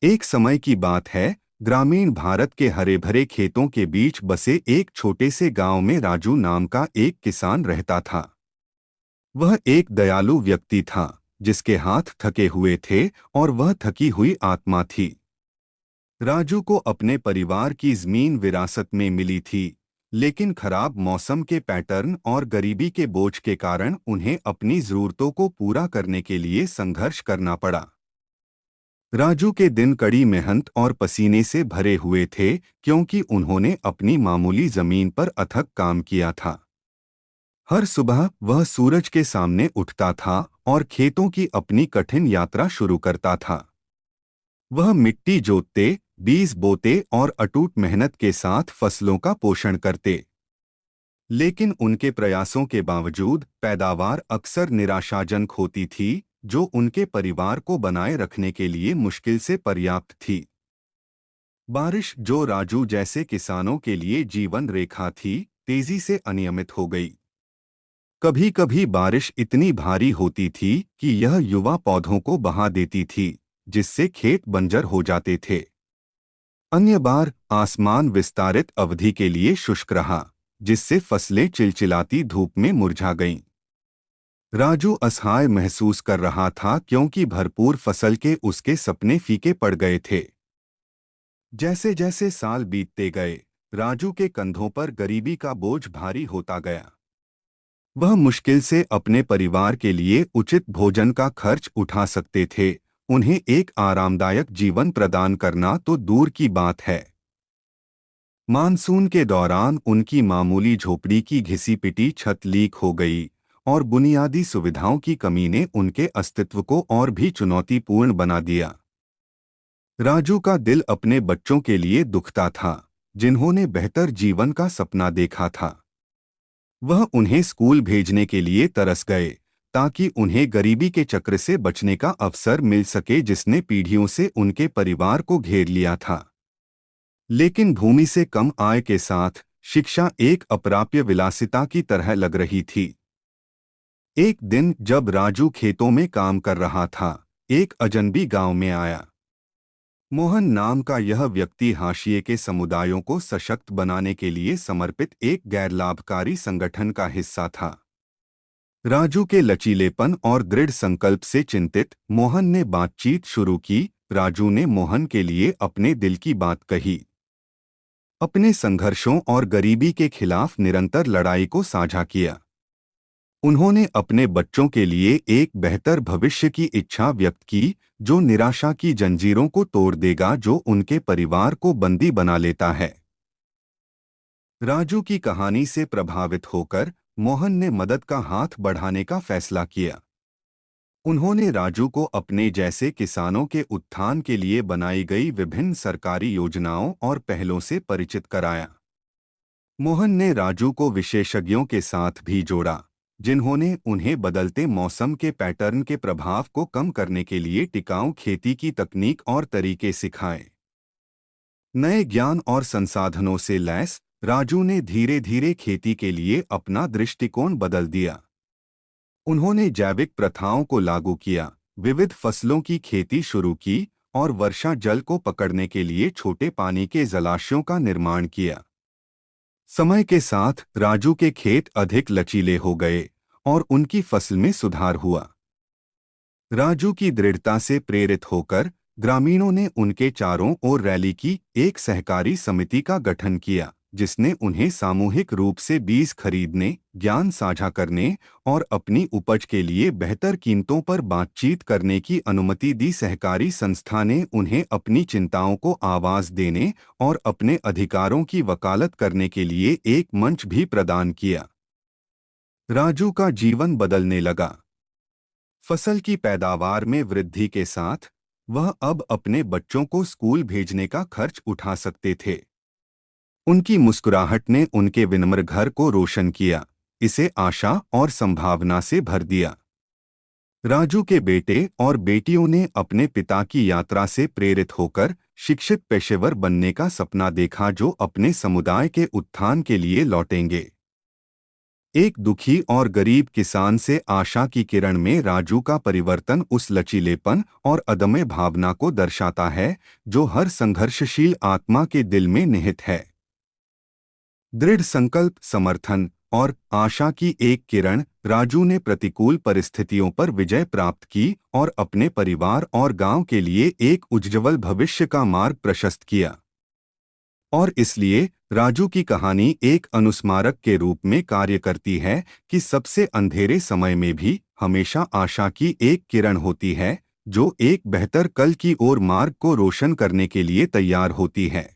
एक समय की बात है। ग्रामीण भारत के हरे भरे खेतों के बीच बसे एक छोटे से गांव में राजू नाम का एक किसान रहता था। वह एक दयालु व्यक्ति था, जिसके हाथ थके हुए थे और वह थकी हुई आत्मा थी। राजू को अपने परिवार की जमीन विरासत में मिली थी, लेकिन खराब मौसम के पैटर्न और गरीबी के बोझ के कारण उन्हें अपनी जरूरतों को पूरा करने के लिए संघर्ष करना पड़ा। राजू के दिन कड़ी मेहनत और पसीने से भरे हुए थे, क्योंकि उन्होंने अपनी मामूली जमीन पर अथक काम किया था। हर सुबह वह सूरज के सामने उठता था और खेतों की अपनी कठिन यात्रा शुरू करता था। वह मिट्टी जोतते, बीज बोते और अटूट मेहनत के साथ फसलों का पोषण करते। लेकिन उनके प्रयासों के बावजूद पैदावार अक्सर निराशाजनक होती थी, जो उनके परिवार को बनाए रखने के लिए मुश्किल से पर्याप्त थी। बारिश, जो राजू जैसे किसानों के लिए जीवन रेखा थी, तेजी से अनियमित हो गई। कभी कभी बारिश इतनी भारी होती थी कि यह युवा पौधों को बहा देती थी, जिससे खेत बंजर हो जाते थे। अन्य बार आसमान विस्तारित अवधि के लिए शुष्क रहा, जिससे फसलें चिलचिलाती धूप में मुरझा गईं। राजू असहाय महसूस कर रहा था, क्योंकि भरपूर फसल के उसके सपने फीके पड़ गए थे। जैसे जैसे साल बीतते गए, राजू के कंधों पर गरीबी का बोझ भारी होता गया। वह मुश्किल से अपने परिवार के लिए उचित भोजन का खर्च उठा सकते थे, उन्हें एक आरामदायक जीवन प्रदान करना तो दूर की बात है। मानसून के दौरान उनकी मामूली झोपड़ी की घिसी पिटी छत लीक हो गई, और बुनियादी सुविधाओं की कमी ने उनके अस्तित्व को और भी चुनौतीपूर्ण बना दिया। राजू का दिल अपने बच्चों के लिए दुखता था, जिन्होंने बेहतर जीवन का सपना देखा था। वह उन्हें स्कूल भेजने के लिए तरस गए, ताकि उन्हें गरीबी के चक्र से बचने का अवसर मिल सके, जिसने पीढ़ियों से उनके परिवार को घेर लिया था। लेकिन भूमि से कम आय के साथ शिक्षा एक अप्राप्य विलासिता की तरह लग रही थी। एक दिन जब राजू खेतों में काम कर रहा था, एक अजनबी गांव में आया। मोहन नाम का यह व्यक्ति हाशिए के समुदायों को सशक्त बनाने के लिए समर्पित एक गैर लाभकारी संगठन का हिस्सा था। राजू के लचीलेपन और दृढ़ संकल्प से चिंतित मोहन ने बातचीत शुरू की। राजू ने मोहन के लिए अपने दिल की बात कही, अपने संघर्षों और गरीबी के खिलाफ निरंतर लड़ाई को साझा किया। उन्होंने अपने बच्चों के लिए एक बेहतर भविष्य की इच्छा व्यक्त की, जो निराशा की जंजीरों को तोड़ देगा जो उनके परिवार को बंदी बना लेता है। राजू की कहानी से प्रभावित होकर मोहन ने मदद का हाथ बढ़ाने का फैसला किया। उन्होंने राजू को अपने जैसे किसानों के उत्थान के लिए बनाई गई विभिन्न सरकारी योजनाओं और पहलों से परिचित कराया। मोहन ने राजू को विशेषज्ञों के साथ भी जोड़ा, जिन्होंने उन्हें बदलते मौसम के पैटर्न के प्रभाव को कम करने के लिए टिकाऊ खेती की तकनीक और तरीके सिखाए। नए ज्ञान और संसाधनों से लैस राजू ने धीरे धीरे खेती के लिए अपना दृष्टिकोण बदल दिया। उन्होंने जैविक प्रथाओं को लागू किया, विविध फसलों की खेती शुरू की और वर्षा जल को पकड़ने के लिए छोटे पानी के जलाशयों का निर्माण किया। समय के साथ राजू के खेत अधिक लचीले हो गए और उनकी फसल में सुधार हुआ। राजू की दृढ़ता से प्रेरित होकर ग्रामीणों ने उनके चारों ओर रैली की एक सहकारी समिति का गठन किया, जिसने उन्हें सामूहिक रूप से बीज खरीदने, ज्ञान साझा करने और अपनी उपज के लिए बेहतर कीमतों पर बातचीत करने की अनुमति दी। सहकारी संस्था ने उन्हें अपनी चिंताओं को आवाज देने और अपने अधिकारों की वकालत करने के लिए एक मंच भी प्रदान किया। राजू का जीवन बदलने लगा। फसल की पैदावार में वृद्धि के साथ वह अब अपने बच्चों को स्कूल भेजने का खर्च उठा सकते थे। उनकी मुस्कुराहट ने उनके विनम्र घर को रोशन किया, इसे आशा और संभावना से भर दिया। राजू के बेटे और बेटियों ने अपने पिता की यात्रा से प्रेरित होकर शिक्षित पेशेवर बनने का सपना देखा, जो अपने समुदाय के उत्थान के लिए लौटेंगे। एक दुखी और गरीब किसान से आशा की किरण में राजू का परिवर्तन उस लचीलेपन और अदम्य भावना को दर्शाता है जो हर संघर्षशील आत्मा के दिल में निहित है। दृढ़ संकल्प, समर्थन और आशा की एक किरण, राजू ने प्रतिकूल परिस्थितियों पर विजय प्राप्त की और अपने परिवार और गांव के लिए एक उज्ज्वल भविष्य का मार्ग प्रशस्त किया। और इसलिए राजू की कहानी एक अनुस्मारक के रूप में कार्य करती है कि सबसे अंधेरे समय में भी हमेशा आशा की एक किरण होती है जो एक बेहतर कल की ओर मार्ग को रोशन करने के लिए तैयार होती है।